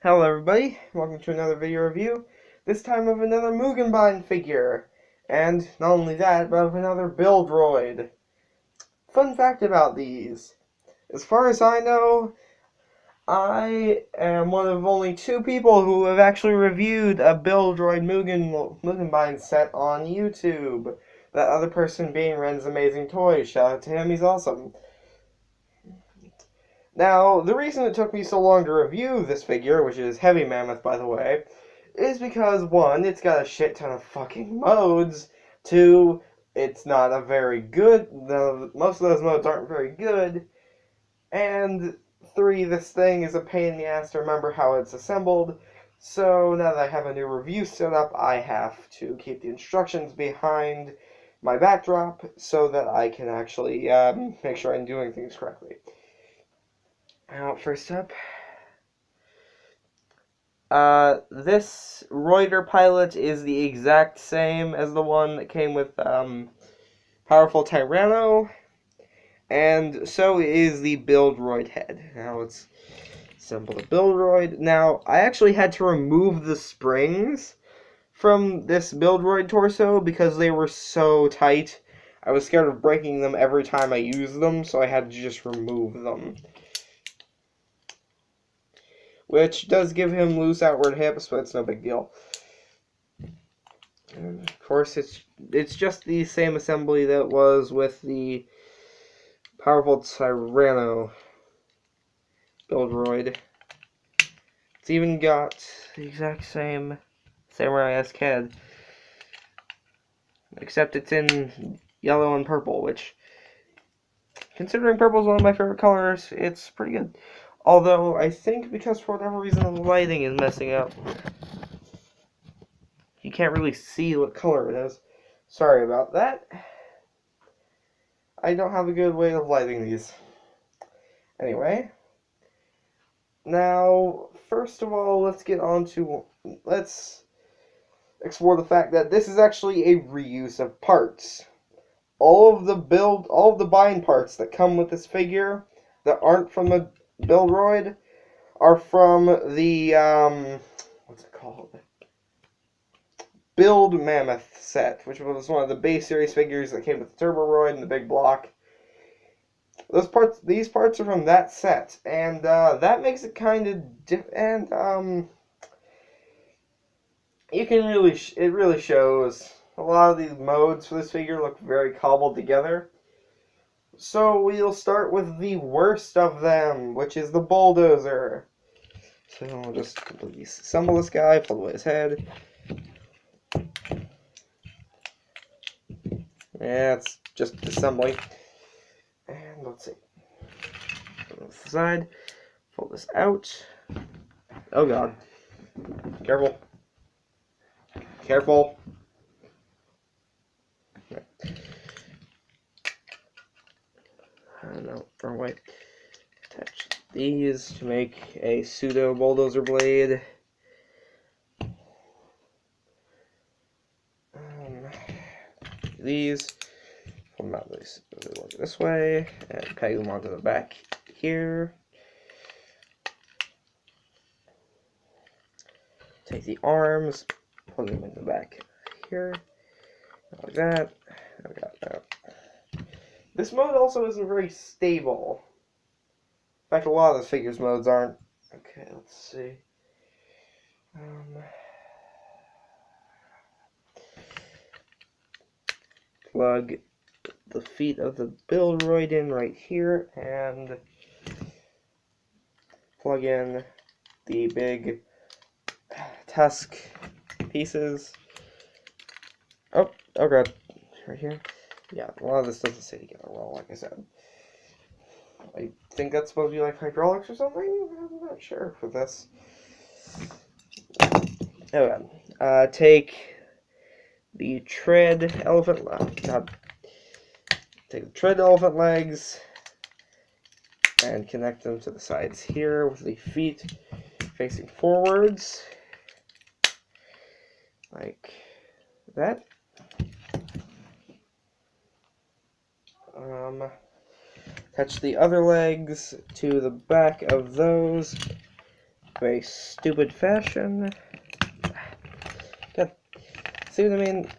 Hello everybody, welcome to another video review, this time of another Mugenbine figure, and not only that, but of another Buildroid. Fun fact about these, as far as I know, I am one of only two people who have actually reviewed a Buildroid Mugenbine set on YouTube. That other person being Ren's Amazing Toys. Shout out to him, he's awesome. Now, the reason it took me so long to review this figure, which is Heavy Mammoth, by the way, is because, one, it's got a shit ton of fucking modes, two, it's not a very good, most of those modes aren't very good, and three, this thing is a pain in the ass to remember how it's assembled, so now that I have a new review set up, I have to keep the instructions behind my backdrop so that I can actually make sure I'm doing things correctly. Now, first up, this Reuter pilot is the exact same as the one that came with Powerful Tyranno, and so is the Buildroid head. Now let's assemble the Buildroid. Now, I actually had to remove the springs from this Buildroid torso because they were so tight. I was scared of breaking them every time I used them, so I had to just remove them. Which does give him loose outward hips, but it's no big deal. And of course, it's just the same assembly that was with the Powerful Tyranno Buildroid. It's even got the exact same Samurai-esque head, except it's in yellow and purple, which, considering purple is one of my favorite colors, it's pretty good. Although, I think because for whatever reason the lighting is messing up, you can't really see what color it is. Sorry about that. I don't have a good way of lighting these. Anyway. Now, first of all, let's explore the fact that this is actually a reuse of parts. All of the bind parts that come with this figure that aren't from the Buildroid are from the, what's it called? Build Mammoth set, which was one of the base series figures that came with the Turboroid and the big block. These parts are from that set, and that makes it kind of different. And it really shows. A lot of these modes for this figure look very cobbled together. So we'll start with the worst of them, which is the bulldozer. So I'll just completely assemble this guy, pull away his head. Yeah, it's just assembly. And let's see. Put this aside. Pull this out. Oh god. Careful. Careful. No, wrong way. Attach these to make a pseudo bulldozer blade. These, pull them out this way, and peg them onto the back here. Take the arms, put them in the back here, like that. I got that. This mode also isn't very stable. In fact, a lot of the figures modes aren't. Okay, let's see. Plug the feet of the Buildroid in right here, and plug in the big tusk pieces. Oh god, right here. Yeah, a lot of this doesn't stay together well, like I said. I think that's supposed to be like hydraulics or something? I'm not sure for this. Okay, take the tread elephant take the tread elephant legs and connect them to the sides here with the feet facing forwards, like that. Attach the other legs to the back of those very stupid fashion. God, see what I mean?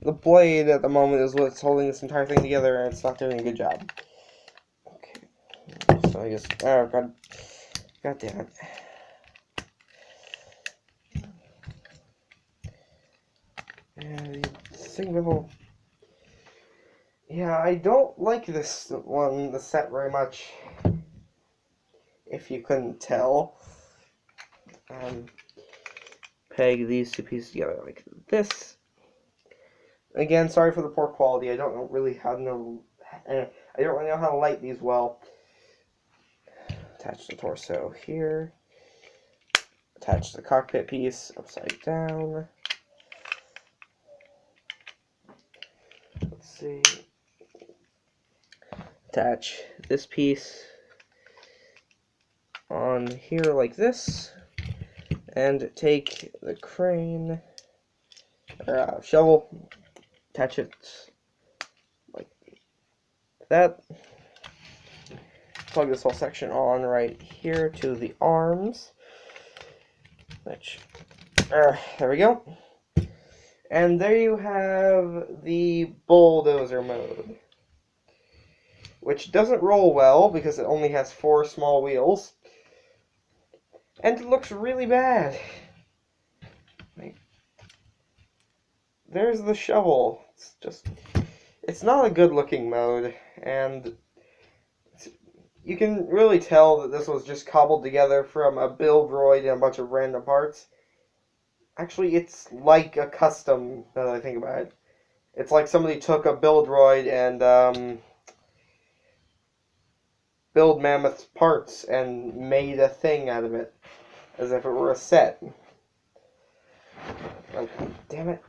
The blade at the moment is what's holding this entire thing together, and it's not doing a good job. Okay, so I guess, oh god, god damn it. And the single, yeah, I don't like this one, the set, very much, if you couldn't tell. Peg these two pieces together like this. Again, sorry for the poor quality. I don't really know how to light these well. Attach the torso here. Attach the cockpit piece upside down. Let's see. Attach this piece on here like this, and take the crane or shovel, attach it like that. Plug this whole section on right here to the arms, which there we go. And there you have the bulldozer mode, which doesn't roll well because it only has 4 small wheels, and it looks really bad. There's the shovel. It's not a good looking mode, and you can really tell that this was just cobbled together from a build droid and a bunch of random parts. Actually, it's like a custom, now that I think about it. It's like somebody took a build droid and build Mammoth's parts and made a thing out of it, as if it were a set. Oh, damn it.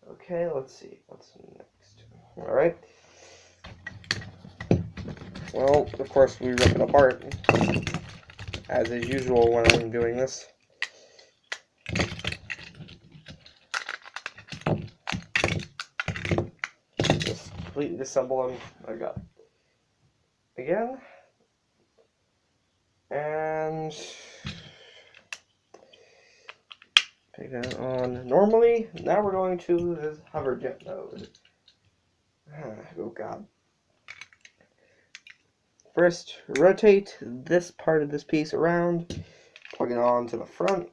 Okay, let's see. What's next? Alright. Well, of course, we rip it apart, as is usual when I'm doing this. Just completely disassemble them. I got again. And take that on normally. Now we're going to this hoverjet mode. Oh god. First, rotate this part of this piece around, plug it on to the front,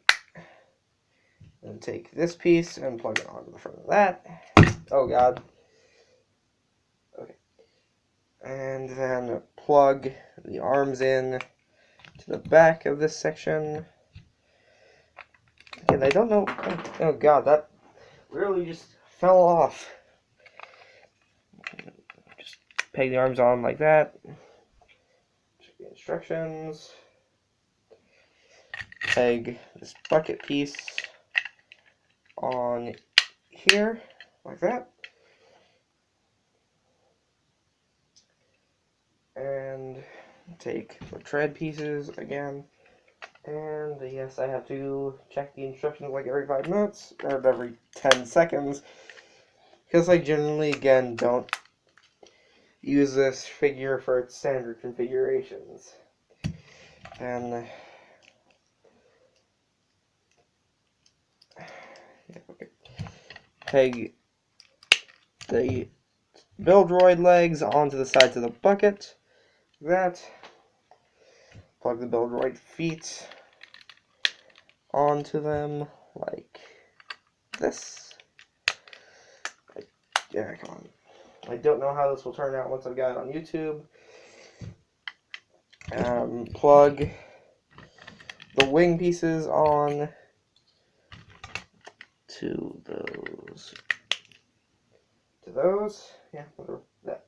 and take this piece and plug it onto the front of that. Oh god. Okay. And then plug the arms in to the back of this section. And I don't know. Oh god, that really just fell off. Just peg the arms on like that. Check the instructions. Peg this bucket piece on here like that. And take the tread pieces again. And yes, I have to check the instructions like every 5 minutes, or every 10 seconds, because I generally, again, don't use this figure for its standard configurations. And yeah, okay. Peg the build droid legs onto the sides of the bucket. That. Plug the build droid feet onto them like this. Yeah, come on. I don't know how this will turn out once I've got it on YouTube. Plug the wing pieces on to those. Yeah, whatever. That.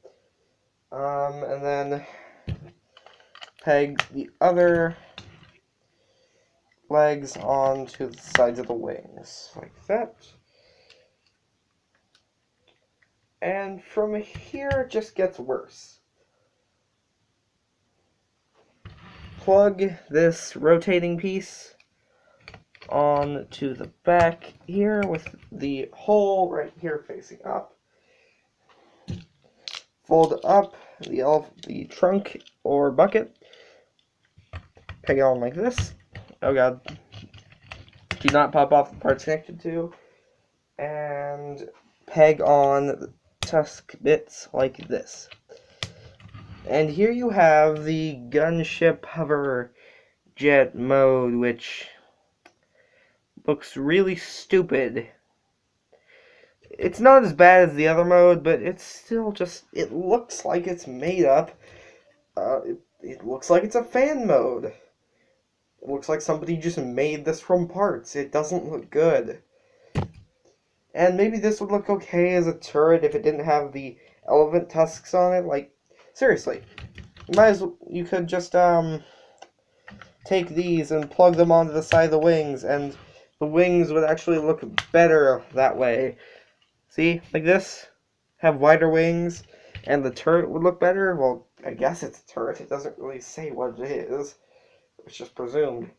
And then peg the other legs onto the sides of the wings, like that. And from here, it just gets worse. Plug this rotating piece onto the back here with the hole right here facing up. fold up the trunk or bucket, peg it on like this. Oh god. Do not pop off the parts connected to. And peg on the tusk bits like this. And here you have the gunship hover jet mode, which looks really stupid. It's not as bad as the other mode, but it's still just, it looks like it's made up. It looks like it's a fan mode. It looks like somebody just made this from parts. It doesn't look good. And maybe this would look okay as a turret if it didn't have the elephant tusks on it. Like, seriously. You could just, take these and plug them onto the side of the wings, and the wings would actually look better that way. See? Like this? Have wider wings, and the turret would look better? Well, I guess it's a turret. It doesn't really say what it is. It's just presumed.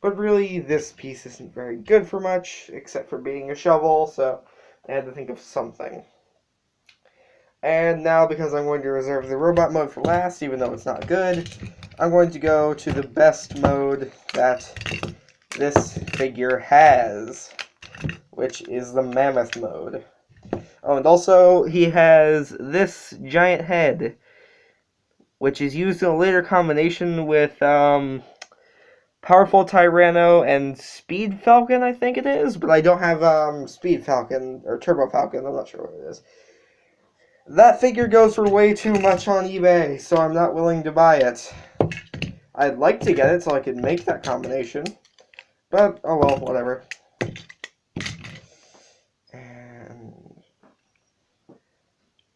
But really, this piece isn't very good for much, except for being a shovel, so I had to think of something. And now, because I'm going to reserve the robot mode for last, even though it's not good, I'm going to go to the best mode that this figure has, which is the Mammoth mode. Oh, and also, he has this giant head, which is used in a later combination with, Powerful Tyranno and Speed Falcon, I think it is, but I don't have, Speed Falcon, or Turbo Falcon, I'm not sure what it is. That figure goes for way too much on eBay, so I'm not willing to buy it. I'd like to get it so I could make that combination, but, oh well, whatever. And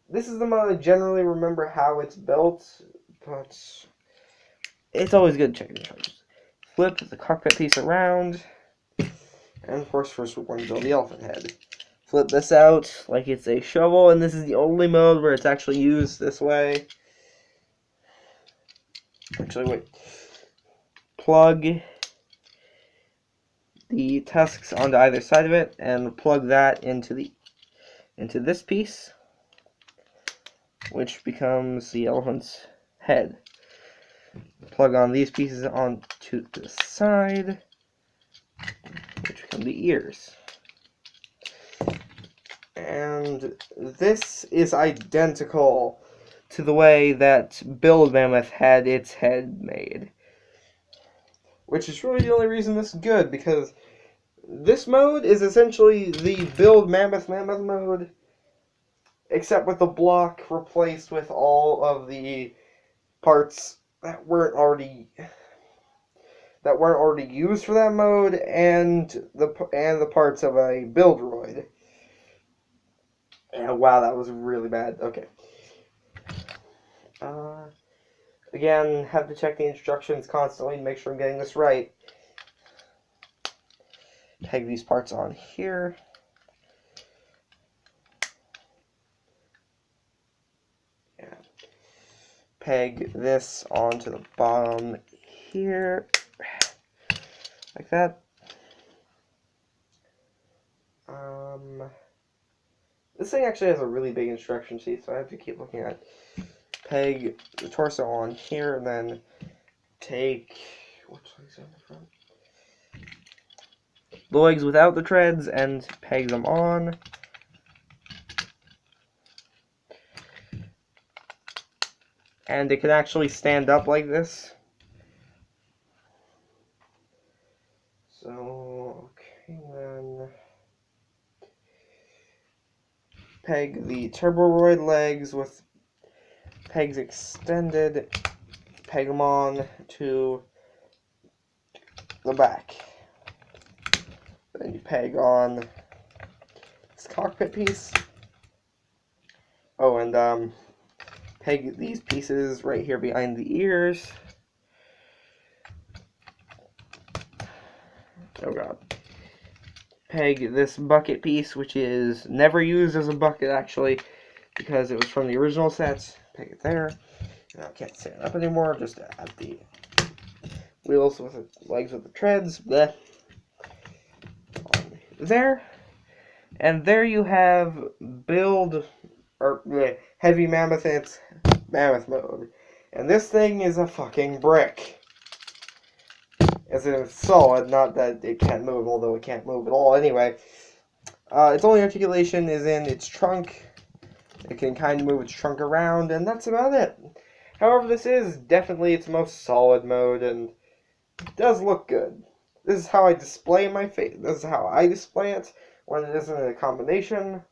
this is the mode I generally remember how it's built, but it's always good to check the instructions. Flip the cockpit piece around, and of course first we're going to build the elephant head. Flip this out like it's a shovel, and this is the only mode where it's actually used this way. Actually, wait. Plug the tusks onto either side of it, and plug that into this piece, which becomes the elephant's head. Plug on these pieces onto the side, which become the ears. And this is identical to the way that Build Mammoth had its head made. Which is really the only reason this is good, because this mode is essentially the Build Mammoth mode, except with the block replaced with all of the parts that weren't already used for that mode, and the parts of a Buildroid. And wow, that was really bad. Okay. Again, have to check the instructions constantly to make sure I'm getting this right. Peg these parts on here. Yeah. Peg this onto the bottom here. Like that. This thing actually has a really big instruction sheet, so I have to keep looking at it. Peg the torso on here, and then take what's on the front? The legs without the treads, and peg them on. And it can actually stand up like this. So, okay then. Peg the Turboroid legs with pegs extended. Peg them on to the back. Then you peg on this cockpit piece. Oh, and peg these pieces right here behind the ears. Oh god. Peg this bucket piece, which is never used as a bucket actually, because it was from the original sets. Peg it there. Now I can't stand up anymore, just add the wheels with the legs with the treads. Bleh. On there. And there you have Heavy Mammoth in its Mammoth mode. And this thing is a fucking brick. As in it's solid, not that it can't move, although it can't move at all anyway. Its only articulation is in its trunk. It can kind of move its trunk around, and that's about it. However, this is definitely its most solid mode, and it does look good. This is how I display my face. This is how I display it when it isn't in a combination.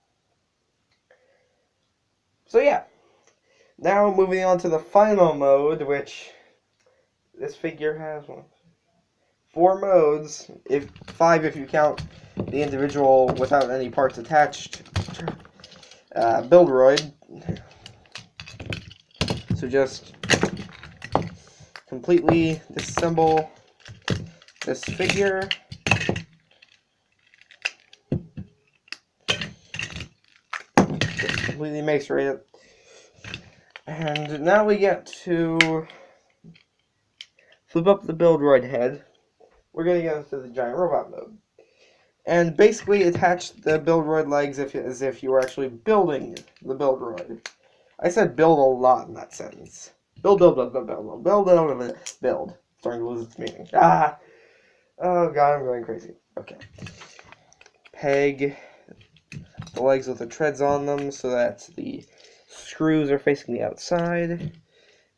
So yeah. Now moving on to the final mode, which this figure has 4 modes, if 5 if you count the individual without any parts attached Buildroid. So just completely disassemble this figure. Just completely macerate it. And now we get to flip up the Buildroid head. We're going to get into the giant robot mode. And basically attach the Buildroid legs as if you were actually building the Buildroid. I said build a lot in that sentence. Build. Starting to lose its meaning. Ah! Oh god, I'm going crazy. Okay. Peg the legs with the treads on them so that the screws are facing the outside.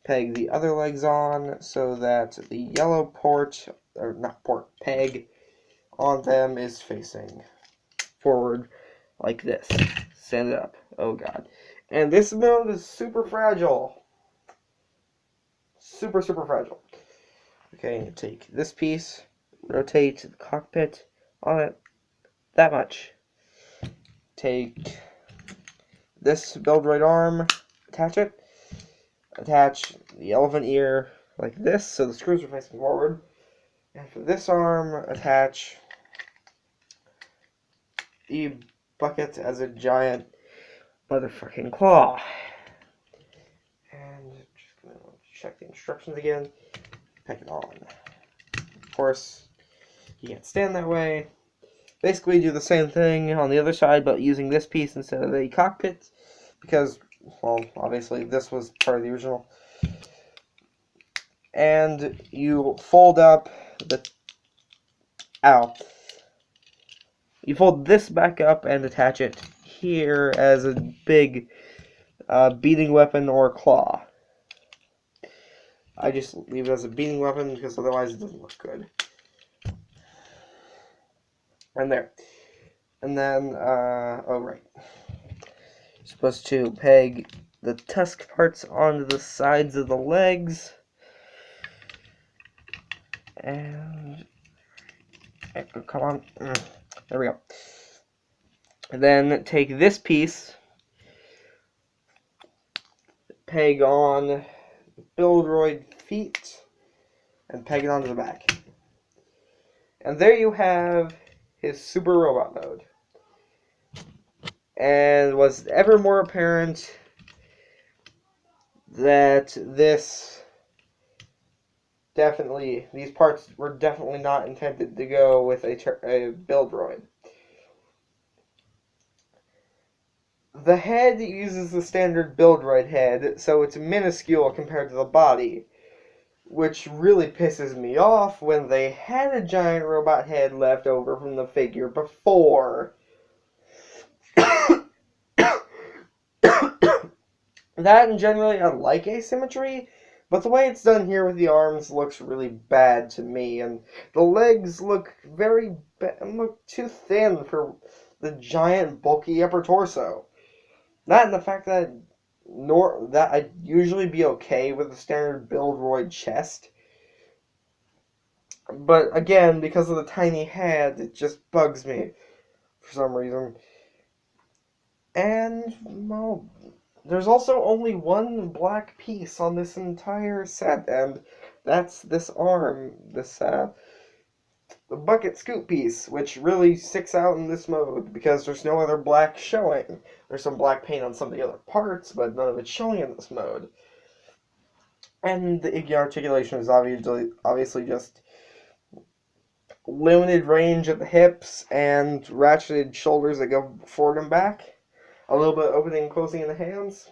Peg the other legs on so that the yellow peg on them is facing forward like this. Stand it up. Oh god. And this mode is super fragile. Super fragile. Okay, take this piece, rotate the cockpit on it that much. Take this Buildroid arm, attach it. Attach the elephant ear like this so the screws are facing forward. And for this arm, attach the bucket as a giant motherfucking claw. And just gonna check the instructions again. Peg it on. Of course, you can't stand that way. Basically do the same thing on the other side, but using this piece instead of the cockpit, because, well, obviously this was part of the original. And you fold up the... Ow. You fold this back up and attach it here as a big beating weapon or claw. I just leave it as a beating weapon because otherwise it doesn't look good. And there. And then, oh right. You're supposed to peg the tusk parts onto the sides of the legs. And, come on. There we go. And then take this piece, peg on Buildroid feet, and peg it onto the back. And there you have his super robot mode. And was ever more apparent that these parts were definitely not intended to go with a Buildroid. The head uses the standard Buildroid head, so it's minuscule compared to the body, which really pisses me off when they had a giant robot head left over from the figure before. That, and generally, I like asymmetry, but the way it's done here with the arms looks really bad to me, and the legs look look too thin for the giant, bulky upper torso. That and the fact that I'd usually be okay with the standard Buildroid chest, but again, because of the tiny head, it just bugs me for some reason. And, well, there's also only one black piece on this entire set, and that's this arm, the bucket scoop piece, which really sticks out in this mode because there's no other black showing. There's some black paint on some of the other parts, but none of it's showing in this mode. And the articulation is obviously just limited range at the hips and ratcheted shoulders that go forward and back. A little bit of opening and closing in the hands.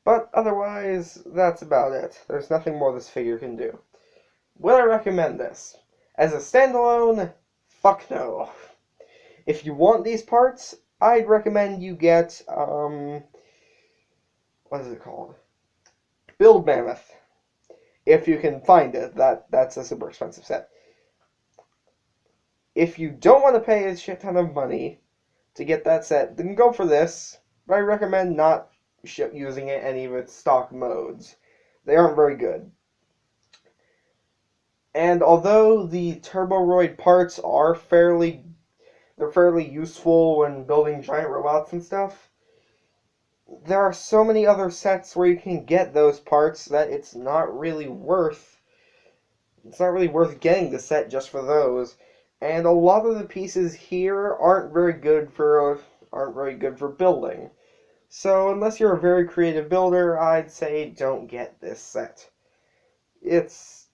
But otherwise, that's about it. There's nothing more this figure can do. Would I recommend this? As a standalone, fuck no. If you want these parts, I'd recommend you get, what is it called? Build Mammoth. If you can find it, that's a super expensive set. If you don't want to pay a shit ton of money to get that set, then go for this. But I recommend not using it any of its stock modes. They aren't very good. And although the Turboroid parts are fairly useful when building giant robots and stuff, there are so many other sets where you can get those parts that it's not really worth getting the set just for those. And a lot of the pieces here aren't very good for building. So unless you're a very creative builder, I'd say don't get this set. It's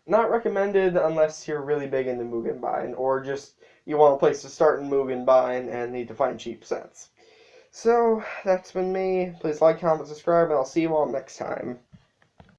not recommended unless you're really big into Mugenbine, or just you want a place to start in Mugenbine and need to find cheap sets. So, that's been me. Please like, comment, subscribe, and I'll see you all next time.